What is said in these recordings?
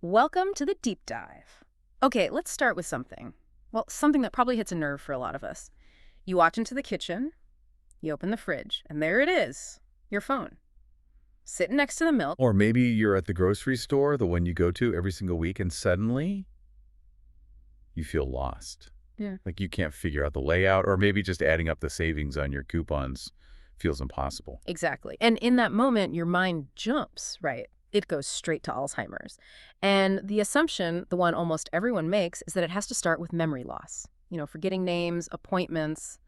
Welcome to the deep dive. Okay, let's start with something. Well, something that probably hits a nerve for a lot of us. You walk into the kitchen, you open the fridge, and there it is, your phone, sitting next to the milk. Or maybe you're at the grocery store, the one you go to every single week, and suddenly you feel lost. Yeah. Like you can't figure out the layout, or maybe just adding up the savings on your coupons feels impossible. Exactly. And in that moment, your mind jumps, right? It goes straight to Alzheimer's. And the assumption, the one almost everyone makes, is that it has to start with memory loss. Forgetting names, appointments,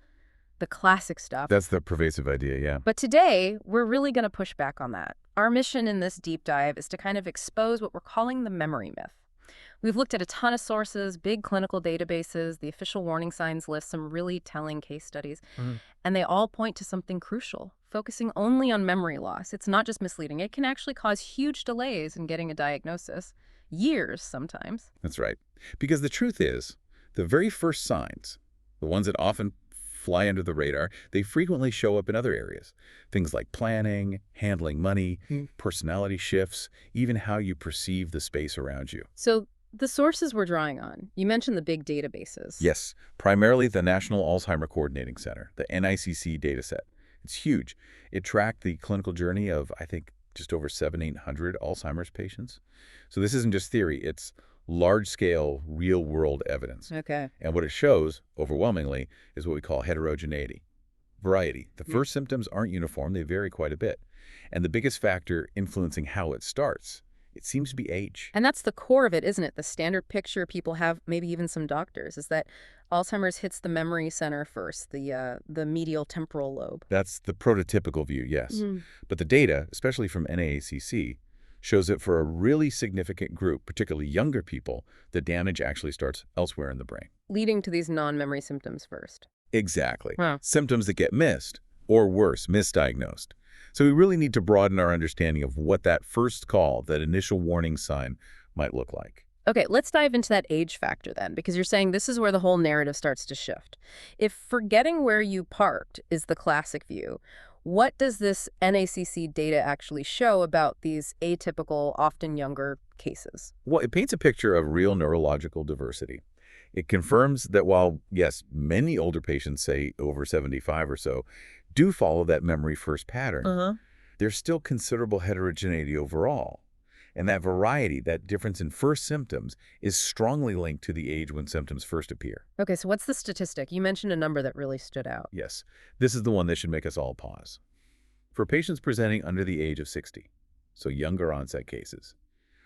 the classic stuff. That's the pervasive idea, yeah. But today, we're really going to push back on that. Our mission in this deep dive is to kind of expose what we're calling the memory myth. We've looked at a ton of sources, big clinical databases, the official warning signs list, some really telling case studies, and they all point to something crucial, focusing only on memory loss. It's not just misleading. It can actually cause huge delays in getting a diagnosis, years sometimes. That's right. Because the truth is, the very first signs, the ones that often fly under the radar, they frequently show up in other areas. Things like planning, handling money, personality shifts, even how you perceive the space around you. So the sources we're drawing on, you mentioned the big databases. Yes, primarily the National Alzheimer Coordinating Center, the NICC dataset. It's huge. It tracked the clinical journey of, I think, just over 700-800 Alzheimer's patients. So this isn't just theory, it's large-scale, real-world evidence. Okay. And what it shows, overwhelmingly, is what we call heterogeneity, variety. The first symptoms aren't uniform, they vary quite a bit. And the biggest factor influencing how it starts, it seems to be age. And that's the core of it, isn't it? The standard picture people have, maybe even some doctors, is that Alzheimer's hits the memory center first, the medial temporal lobe. That's the prototypical view, yes. But the data, especially from NAACC, shows that for a really significant group, particularly younger people, the damage actually starts elsewhere in the brain. Leading to these non-memory symptoms first. Exactly. Huh. Symptoms that get missed, or worse, misdiagnosed. So we really need to broaden our understanding of what that first call, that initial warning sign, might look like. Okay, let's dive into that age factor then, because you're saying this is where the whole narrative starts to shift. If forgetting where you parked is the classic view, what does this NACC data actually show about these atypical, often younger cases? Well, it paints a picture of real neurological diversity. It confirms that while, yes, many older patients, say over 75 or so, do follow that memory first pattern, there's still considerable heterogeneity overall. And that variety, that difference in first symptoms, is strongly linked to the age when symptoms first appear. Okay, so what's the statistic? You mentioned a number that really stood out. Yes, this is the one that should make us all pause. For patients presenting under the age of 60, so younger onset cases,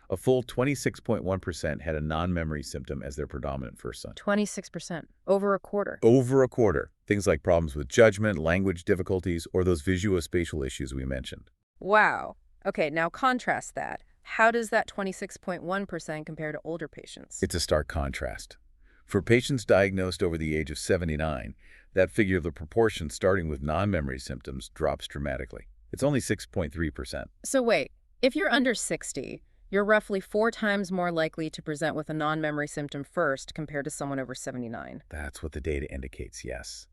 a full 26.1% had a non-memory symptom as their predominant first sign. 26%, over a quarter. Over a quarter. Things like problems with judgment, language difficulties, or those visuospatial issues we mentioned. Wow. Okay, now contrast that. How does that 26.1% compare to older patients? It's a stark contrast. For patients diagnosed over the age of 79, that figure of the proportion starting with non-memory symptoms drops dramatically. It's only 6.3%. So wait, if you're under 60, you're roughly 4 times more likely to present with a non-memory symptom first compared to someone over 79. That's what the data indicates, yes.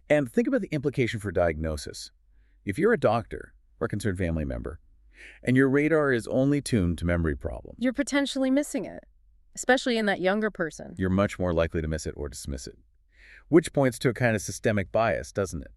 And think about the implication for diagnosis. If you're a doctor or a concerned family member, and your radar is only tuned to memory problems, You're potentially missing it, especially in that younger person. you're much more likely to miss it or dismiss it. Which points to a kind of systemic bias, doesn't it?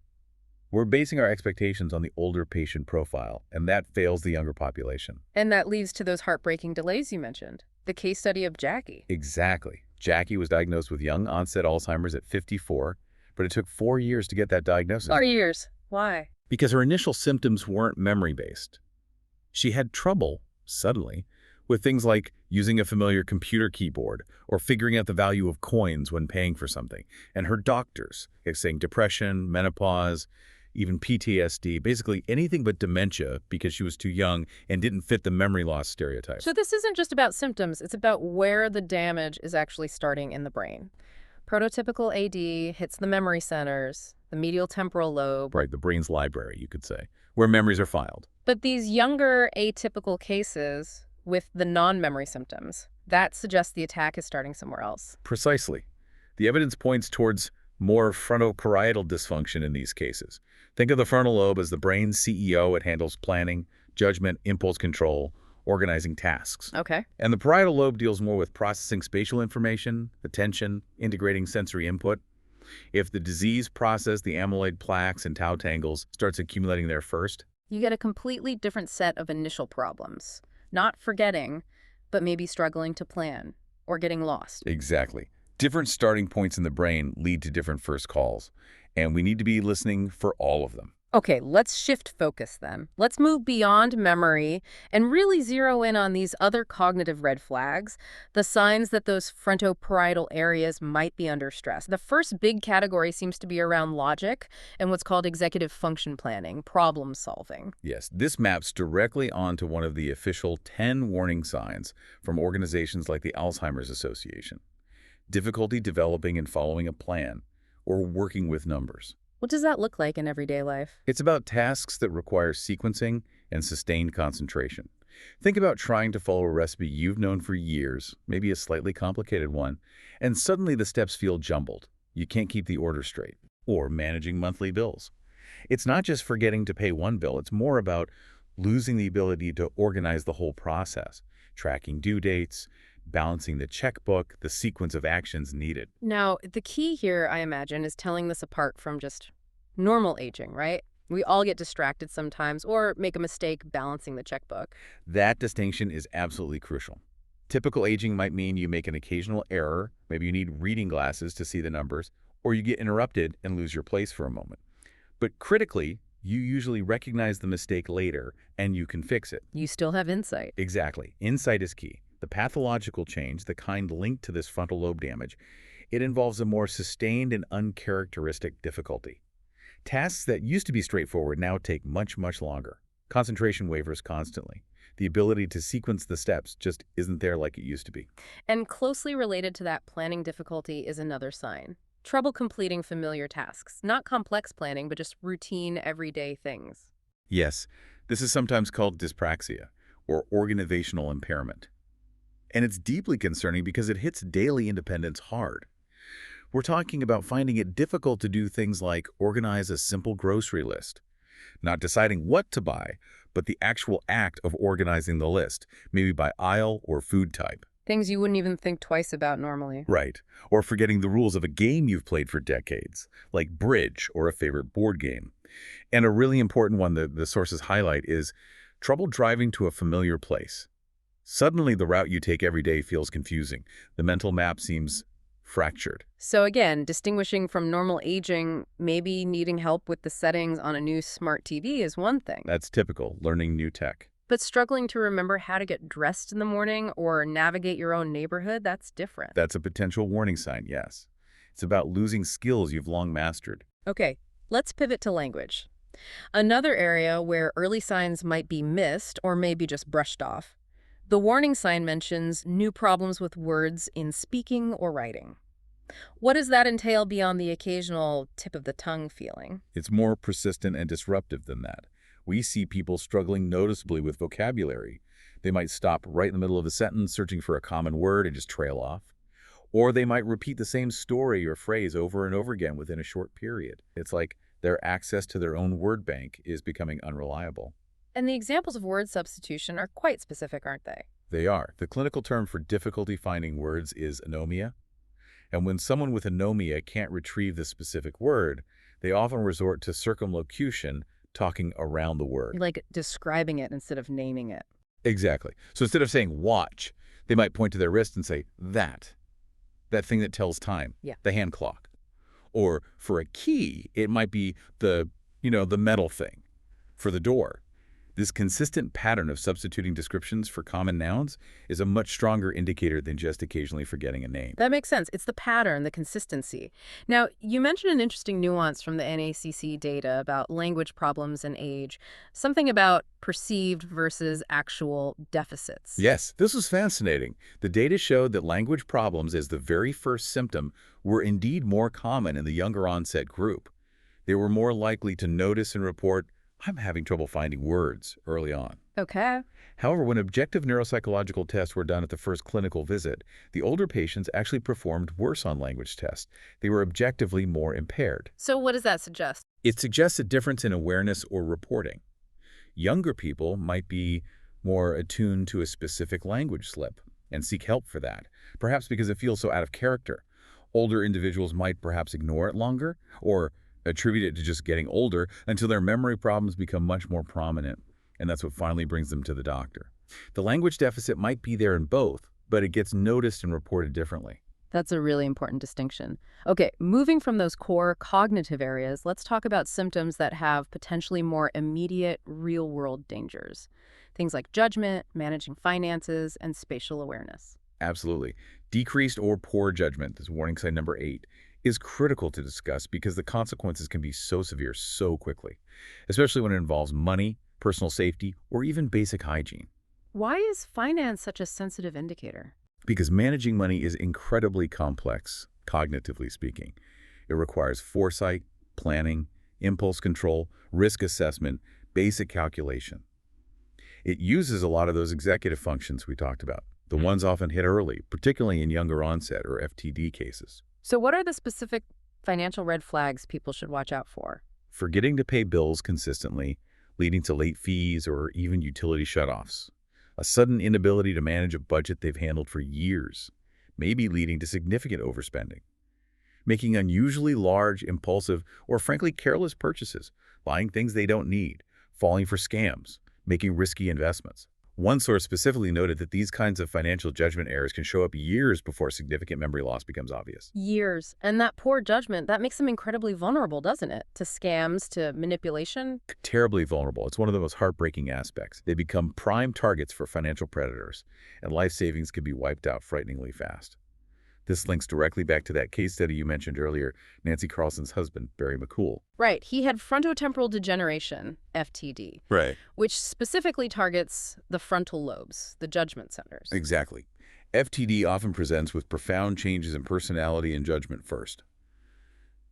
We're basing our expectations on the older patient profile, and that fails the younger population. And that leads to those heartbreaking delays you mentioned. The case study of Jackie. Exactly. Jackie was diagnosed with young onset Alzheimer's at 54, but it took 4 years to get that diagnosis. 4 years. Why? Because her initial symptoms weren't memory-based. She had trouble, suddenly, with things like using a familiar computer keyboard or figuring out the value of coins when paying for something. And her doctors, saying depression, menopause, even PTSD, basically anything but dementia because she was too young and didn't fit the memory loss stereotype. So this isn't just about symptoms, it's about where the damage is actually starting in the brain. Prototypical AD hits the memory centers, the medial temporal lobe. Right, the brain's library, you could say, where memories are filed. But these younger atypical cases with the non-memory symptoms, that suggests the attack is starting somewhere else. Precisely. The evidence points towards more frontoparietal dysfunction in these cases. Think of the frontal lobe as the brain's CEO. It handles planning, judgment, impulse control, organizing tasks. Okay. And the parietal lobe deals more with processing spatial information, attention, integrating sensory input. If the disease process, the amyloid plaques and tau tangles, starts accumulating there first. You get a completely different set of initial problems. Not forgetting, but maybe struggling to plan or getting lost. Exactly. Different starting points in the brain lead to different first calls, and we need to be listening for all of them. Okay, let's shift focus then. Let's move beyond memory and really zero in on these other cognitive red flags, the signs that those frontoparietal areas might be under stress. The first big category seems to be around logic and what's called executive function planning, problem solving. Yes, this maps directly onto one of the official 10 warning signs from organizations like the Alzheimer's Association. Difficulty developing and following a plan, or working with numbers. What does that look like in everyday life? It's about tasks that require sequencing and sustained concentration. Think about trying to follow a recipe you've known for years, maybe a slightly complicated one, and suddenly the steps feel jumbled. You can't keep the order straight. Or managing monthly bills. It's not just forgetting to pay one bill, it's more about losing the ability to organize the whole process, tracking due dates, balancing the checkbook, the sequence of actions needed. Now, the key here, I imagine, is telling this apart from just normal aging, right? We all get distracted sometimes or make a mistake balancing the checkbook. That distinction is absolutely crucial. Typical aging might mean you make an occasional error, maybe you need reading glasses to see the numbers, or you get interrupted and lose your place for a moment. But critically, you usually recognize the mistake later and you can fix it. You still have insight. Exactly. Insight is key. The pathological change, the kind linked to this frontal lobe damage, it involves a more sustained and uncharacteristic difficulty. Tasks that used to be straightforward now take much, much longer. Concentration wavers constantly. The ability to sequence the steps just isn't there like it used to be. And closely related to that planning difficulty is another sign. Trouble completing familiar tasks. Not complex planning, but just routine, everyday things. Yes, this is sometimes called dyspraxia, or organizational impairment. And it's deeply concerning because it hits daily independence hard. We're talking about finding it difficult to do things like organize a simple grocery list. Not deciding what to buy, but the actual act of organizing the list, maybe by aisle or food type. Things you wouldn't even think twice about normally. Right. Or forgetting the rules of a game you've played for decades, like bridge or a favorite board game. And a really important one that the sources highlight is trouble driving to a familiar place. Suddenly, the route you take every day feels confusing. The mental map seems fractured. So again, distinguishing from normal aging, maybe needing help with the settings on a new smart TV is one thing. That's typical, learning new tech. But struggling to remember how to get dressed in the morning or navigate your own neighborhood, that's different. That's a potential warning sign, yes. It's about losing skills you've long mastered. Okay, let's pivot to language. Another area where early signs might be missed or maybe just brushed off. The warning sign mentions new problems with words in speaking or writing. What does that entail beyond the occasional tip of the tongue feeling? It's more persistent and disruptive than that. We see people struggling noticeably with vocabulary. They might stop right in the middle of a sentence searching for a common word and just trail off. Or they might repeat the same story or phrase over and over again within a short period. It's like their access to their own word bank is becoming unreliable. And the examples of word substitution are quite specific, aren't they? They are. The clinical term for difficulty finding words is anomia. And when someone with anomia can't retrieve the specific word, they often resort to circumlocution, talking around the word. Like describing it instead of naming it. Exactly. So instead of saying watch, they might point to their wrist and say that thing that tells time, Yeah. the hand clock. Or for a key, it might be the metal thing for the door. This consistent pattern of substituting descriptions for common nouns is a much stronger indicator than just occasionally forgetting a name. That makes sense. It's the pattern, the consistency. Now, you mentioned an interesting nuance from the NACC data about language problems and age, something about perceived versus actual deficits. Yes, this was fascinating. The data showed that language problems as the very first symptom were indeed more common in the younger onset group. They were more likely to notice and report, "I'm having trouble finding words," early on. Okay. However, when objective neuropsychological tests were done at the first clinical visit, the older patients actually performed worse on language tests. They were objectively more impaired. So what does that suggest? It suggests a difference in awareness or reporting. Younger people might be more attuned to a specific language slip, and seek help for that, perhaps because it feels so out of character. Older individuals might perhaps ignore it longer or attribute it to just getting older until their memory problems become much more prominent, and that's what finally brings them to the doctor. The language deficit might be there in both, but it gets noticed and reported differently. That's a really important distinction. Okay, moving from those core cognitive areas, let's talk about symptoms that have potentially more immediate real-world dangers. Things like judgment, managing finances, and spatial awareness. Absolutely. Decreased or poor judgment, this warning sign number 8, is critical to discuss because the consequences can be so severe so quickly, especially when it involves money, personal safety, or even basic hygiene. Why is finance such a sensitive indicator? Because managing money is incredibly complex, cognitively speaking. It requires foresight, planning, impulse control, risk assessment, basic calculation. It uses a lot of those executive functions we talked about, the ones often hit early, particularly in younger onset or FTD cases. So what are the specific financial red flags people should watch out for? Forgetting to pay bills consistently, leading to late fees or even utility shutoffs. A sudden inability to manage a budget they've handled for years, maybe leading to significant overspending. Making unusually large, impulsive, or frankly careless purchases, buying things they don't need, falling for scams, making risky investments. One source specifically noted that these kinds of financial judgment errors can show up years before significant memory loss becomes obvious. Years. And that poor judgment, that makes them incredibly vulnerable, doesn't it? To scams, to manipulation. Terribly vulnerable. It's one of the most heartbreaking aspects. They become prime targets for financial predators, and life savings can be wiped out frighteningly fast. This links directly back to that case study you mentioned earlier, Nancy Carlson's husband, Barry McCool. Right. He had frontotemporal degeneration, FTD, Right. which specifically targets the frontal lobes, the judgment centers. Exactly. FTD often presents with profound changes in personality and judgment first.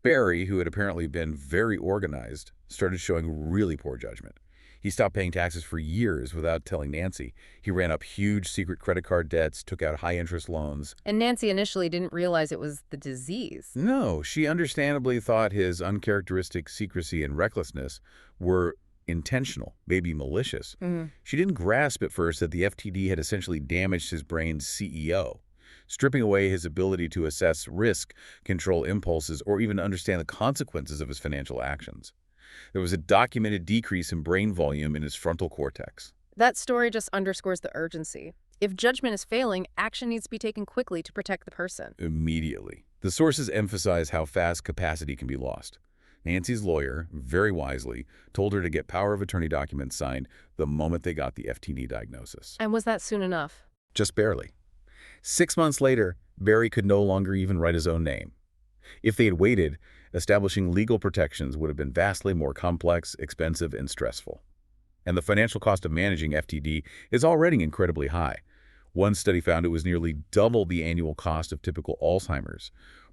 Barry, who had apparently been very organized, started showing really poor judgment. He stopped paying taxes for years without telling Nancy. He ran up huge secret credit card debts, took out high-interest loans. And Nancy initially didn't realize it was the disease. No, she understandably thought his uncharacteristic secrecy and recklessness were intentional, maybe malicious. She didn't grasp at first that the FTD had essentially damaged his brain's CEO, stripping away his ability to assess risk, control impulses, or even understand the consequences of his financial actions. There was a documented decrease in brain volume in his frontal cortex. That story just underscores the urgency. If judgment is failing, action needs to be taken quickly to protect the person. Immediately. The sources emphasize how fast capacity can be lost. Nancy's lawyer, very wisely, told her to get power of attorney documents signed the moment they got the FTD diagnosis. And was that soon enough? Just barely. 6 months later, Barry could no longer even write his own name. If they had waited, establishing legal protections would have been vastly more complex, expensive, and stressful. And the financial cost of managing FTD is already incredibly high. One study found it was nearly double the annual cost of typical Alzheimer's,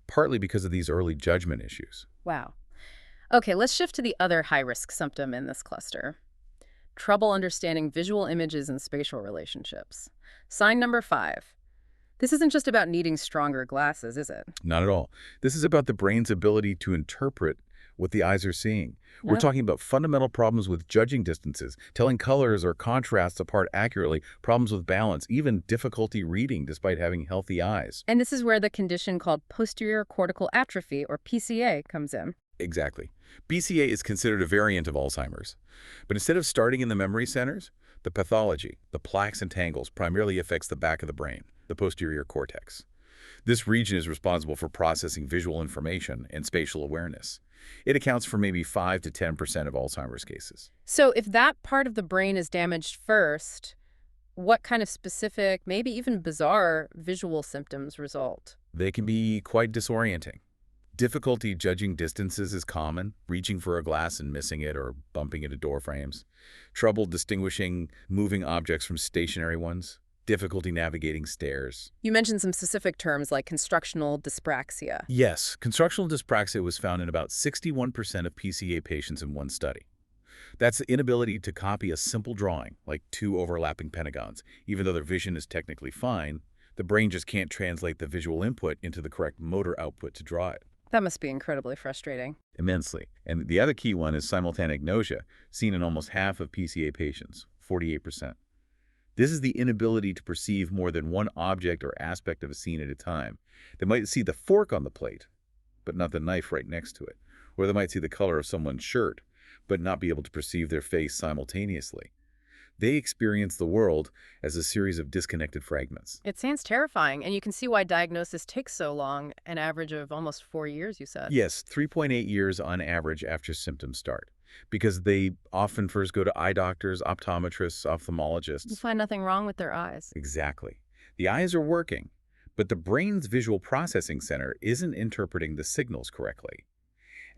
partly because of these early judgment issues. Wow. Okay, let's shift to the other high-risk symptom in this cluster. Trouble understanding visual images and spatial relationships. Sign number 5. This isn't just about needing stronger glasses, is it? Not at all. This is about the brain's ability to interpret what the eyes are seeing. We're Yep. talking about fundamental problems with judging distances, telling colors or contrasts apart accurately, problems with balance, even difficulty reading despite having healthy eyes. And this is where the condition called posterior cortical atrophy, or PCA, comes in. Exactly. BCA is considered a variant of Alzheimer's. But instead of starting in the memory centers, the pathology, the plaques and tangles, primarily affects the back of the brain, the posterior cortex. This region is responsible for processing visual information and spatial awareness. It accounts for maybe 5 to 10% of Alzheimer's cases. So if that part of the brain is damaged first, what kind of specific, maybe even bizarre, visual symptoms result? They can be quite disorienting. Difficulty judging distances is common, reaching for a glass and missing it or bumping into door frames. Trouble distinguishing moving objects from stationary ones. Difficulty navigating stairs. You mentioned some specific terms like constructional dyspraxia. Yes, constructional dyspraxia was found in about 61% of PCA patients in one study. That's the inability to copy a simple drawing, like 2 overlapping pentagons. Even though their vision is technically fine, the brain just can't translate the visual input into the correct motor output to draw it. That must be incredibly frustrating. Immensely. And the other key one is simultaneous agnosia, seen in almost half of PCA patients, 48%. This is the inability to perceive more than one object or aspect of a scene at a time. They might see the fork on the plate, but not the knife right next to it. Or they might see the color of someone's shirt, but not be able to perceive their face simultaneously. They experience the world as a series of disconnected fragments. It sounds terrifying, and you can see why diagnosis takes so long, an average of almost 4 years, you said. Yes, 3.8 years on average after symptoms start, because they often first go to eye doctors, optometrists, You ophthalmologists. find nothing wrong with their eyes. Exactly. The eyes are working, but the brain's visual processing center isn't interpreting the signals correctly.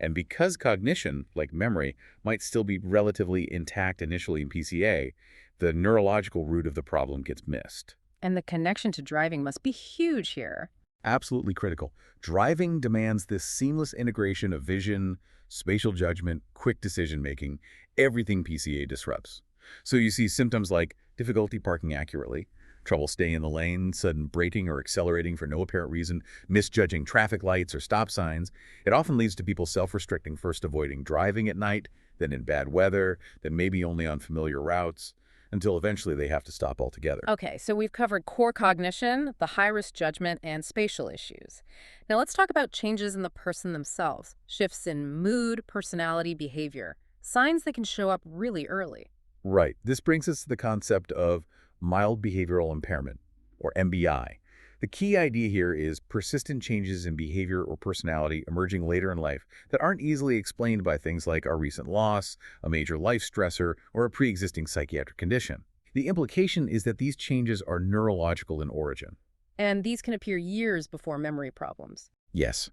And because cognition, like memory, might still be relatively intact initially in PCA, the neurological root of the problem gets missed. And the connection to driving must be huge here. Absolutely critical. Driving demands this seamless integration of vision, spatial judgment, quick decision-making, everything PCA disrupts. So you see symptoms like difficulty parking accurately, trouble staying in the lane, sudden braking or accelerating for no apparent reason, misjudging traffic lights or stop signs. It often leads to people self-restricting, first avoiding driving at night, then in bad weather, then maybe only on familiar routes, until eventually they have to stop altogether. Okay, so we've covered core cognition, the high-risk judgment, and spatial issues. Now let's talk about changes in the person themselves, shifts in mood, personality, behavior, signs that can show up really early. Right. This brings us to the concept of mild behavioral impairment, or MBI. The key idea here is persistent changes in behavior or personality emerging later in life that aren't easily explained by things like a recent loss, a major life stressor, or a pre-existing psychiatric condition. The implication is that these changes are neurological in origin. And these can appear years before memory problems. Yes.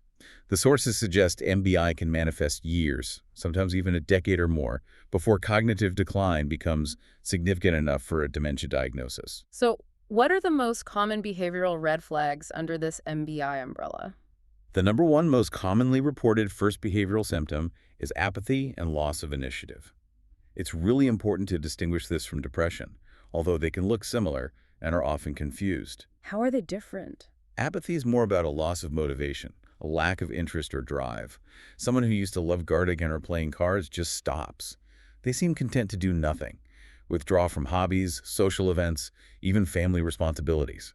The sources suggest MBI can manifest years, sometimes even a decade or more, before cognitive decline becomes significant enough for a dementia diagnosis. So what are the most common behavioral red flags under this MBI umbrella? The number one most commonly reported first behavioral symptom is apathy and loss of initiative. It's really important to distinguish this from depression, although they can look similar and are often confused. How are they different? Apathy is more about a loss of motivation, a lack of interest or drive. Someone who used to love gardening or playing cards just stops. They seem content to do nothing, withdraw from hobbies, social events, even family responsibilities.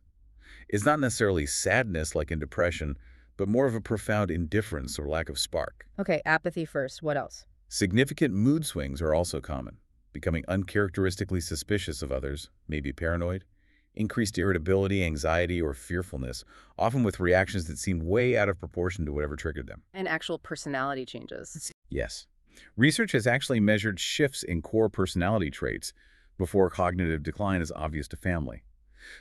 It's not necessarily sadness like in depression, but more of a profound indifference or lack of spark. Okay, apathy first. What else? Significant mood swings are also common, becoming uncharacteristically suspicious of others, maybe paranoid, increased irritability, anxiety, or fearfulness, often with reactions that seem way out of proportion to whatever triggered them. And actual personality changes. Yes. Research has actually measured shifts in core personality traits before cognitive decline is obvious to family.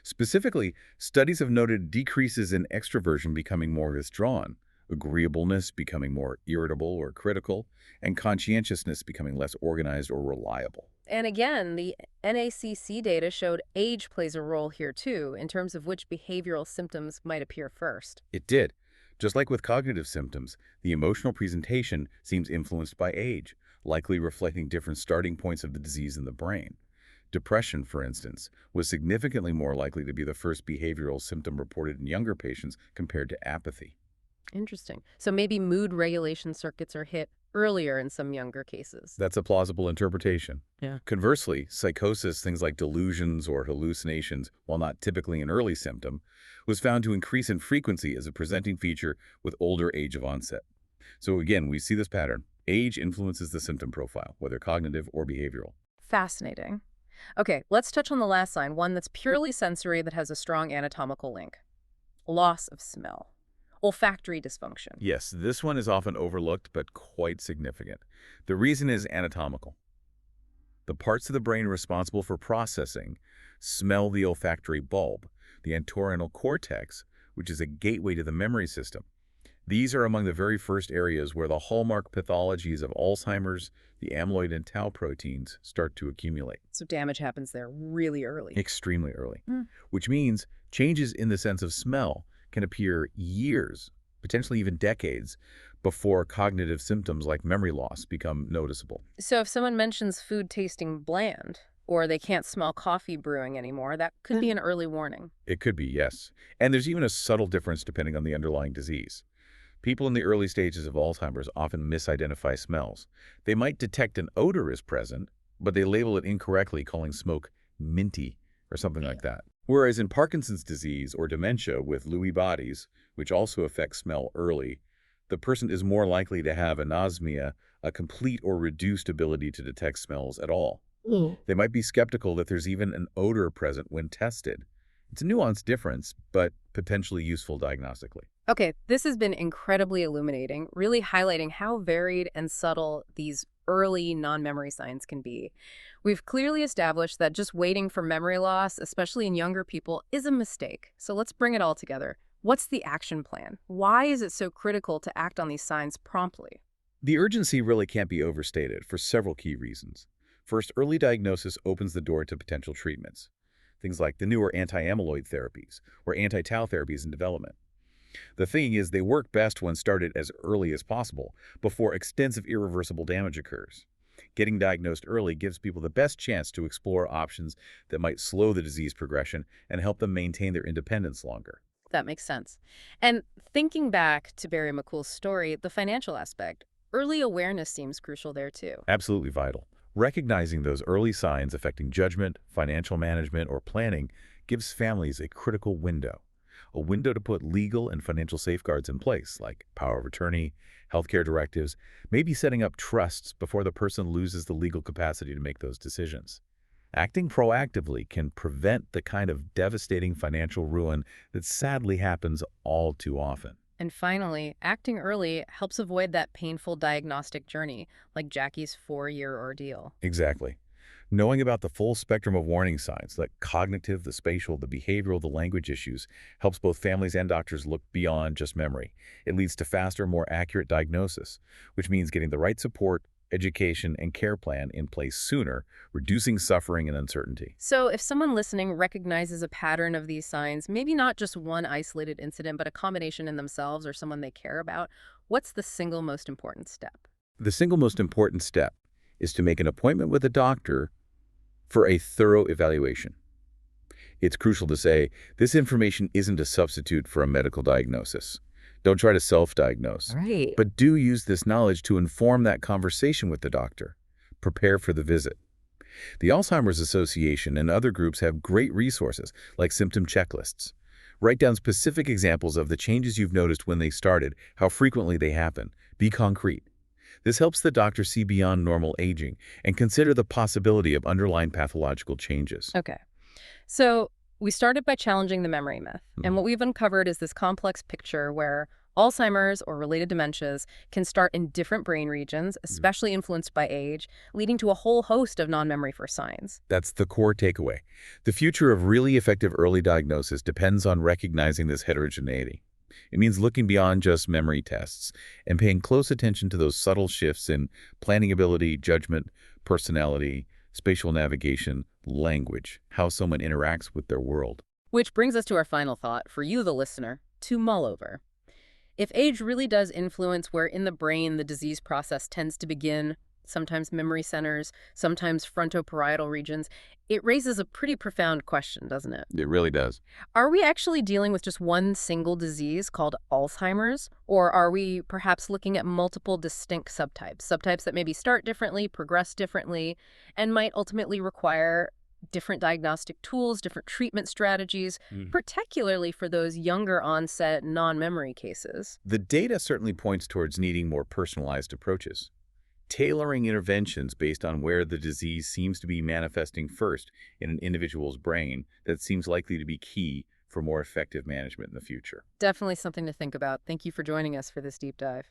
Specifically, studies have noted decreases in extroversion becoming more withdrawn, agreeableness becoming more irritable or critical, and conscientiousness becoming less organized or reliable. And again, the NACC data showed age plays a role here too, in terms of which behavioral symptoms might appear first. It did. Just like with cognitive symptoms, the emotional presentation seems influenced by age, likely reflecting different starting points of the disease in the brain. Depression, for instance, was significantly more likely to be the first behavioral symptom reported in younger patients compared to apathy. Interesting. So maybe mood regulation circuits are hit earlier in some younger cases. That's a plausible interpretation. Yeah. Conversely, psychosis, things like delusions or hallucinations, while not typically an early symptom, was found to increase in frequency as a presenting feature with older age of onset. So again, we see this pattern. Age influences the symptom profile, whether cognitive or behavioral. Fascinating. Okay, let's touch on the last sign, one that's purely sensory that has a strong anatomical link. Loss of smell. Olfactory dysfunction. Yes, this one is often overlooked, but quite significant. The reason is anatomical. The parts of the brain responsible for processing smell the olfactory bulb, the entorhinal cortex, which is a gateway to the memory system. These are among the very first areas where the hallmark pathologies of Alzheimer's, the amyloid and tau proteins start to accumulate. So damage happens there really early. Extremely early. Hmm. Which means changes in the sense of smell can appear years, potentially even decades, before cognitive symptoms like memory loss become noticeable. So if someone mentions food tasting bland, or they can't smell coffee brewing anymore, that could be an early warning. It could be, yes. And there's even a subtle difference depending on the underlying disease. People in the early stages of Alzheimer's often misidentify smells. They might detect an odor is present, but they label it incorrectly, calling smoke minty or something like that. Whereas in Parkinson's disease or dementia with Lewy bodies, which also affects smell early, the person is more likely to have anosmia, a complete or reduced ability to detect smells at all. Mm. They might be skeptical that there's even an odor present when tested. It's a nuanced difference, but potentially useful diagnostically. Okay, this has been incredibly illuminating, really highlighting how varied and subtle these early non-memory signs can be. We've clearly established that just waiting for memory loss, especially in younger people, is a mistake. So let's bring it all together. What's the action plan? Why is it so critical to act on these signs promptly? The urgency really can't be overstated for several key reasons. First, early diagnosis opens the door to potential treatments. Things like the newer anti-amyloid therapies or anti-tau therapies in development. The thing is, they work best when started as early as possible, before extensive irreversible damage occurs. Getting diagnosed early gives people the best chance to explore options that might slow the disease progression and help them maintain their independence longer. That makes sense. And thinking back to Barry McCool's story, the financial aspect, early awareness seems crucial there too. Absolutely vital. Recognizing those early signs affecting judgment, financial management, or planning gives families a window to put legal and financial safeguards in place, like power of attorney, healthcare directives, maybe setting up trusts before the person loses the legal capacity to make those decisions. Acting proactively can prevent the kind of devastating financial ruin that sadly happens all too often. And finally, acting early helps avoid that painful diagnostic journey, like Jackie's 4-year ordeal. Exactly. Knowing about the full spectrum of warning signs, like cognitive, the spatial, the behavioral, the language issues, helps both families and doctors look beyond just memory. It leads to faster, more accurate diagnosis, which means getting the right support, education, and care plan in place sooner, reducing suffering and uncertainty. So if someone listening recognizes a pattern of these signs, maybe not just one isolated incident, but a combination in themselves or someone they care about, what's the single most important step? The single most important step is to make an appointment with a doctor for a thorough evaluation. It's crucial to say this information isn't a substitute for a medical diagnosis. Don't try to self-diagnose, Right. but do use this knowledge to inform that conversation with the doctor. Prepare for the visit. The Alzheimer's Association and other groups have great resources like symptom checklists. Write down specific examples of the changes you've noticed when they started, how frequently they happen. Be concrete. This helps the doctor see beyond normal aging and consider the possibility of underlying pathological changes. Okay. So we started by challenging the memory myth. And Mhm. what we've uncovered is this complex picture where Alzheimer's or related dementias can start in different brain regions, especially influenced by age, leading to a whole host of non-memory first signs. That's the core takeaway. The future of really effective early diagnosis depends on recognizing this heterogeneity. It means looking beyond just memory tests and paying close attention to those subtle shifts in planning ability, judgment, personality, spatial navigation, language, how someone interacts with their world. Which brings us to our final thought for you, the listener, to mull over. If age really does influence where in the brain the disease process tends to begin, sometimes memory centers, sometimes frontoparietal regions, it raises a pretty profound question, doesn't it? It really does. Are we actually dealing with just one single disease called Alzheimer's? Or are we perhaps looking at multiple distinct subtypes that maybe start differently, progress differently, and might ultimately require different diagnostic tools, different treatment strategies, particularly for those younger onset non-memory cases? The data certainly points towards needing more personalized approaches. Tailoring interventions based on where the disease seems to be manifesting first in an individual's brain that seems likely to be key for more effective management in the future. Definitely something to think about. Thank you for joining us for this deep dive.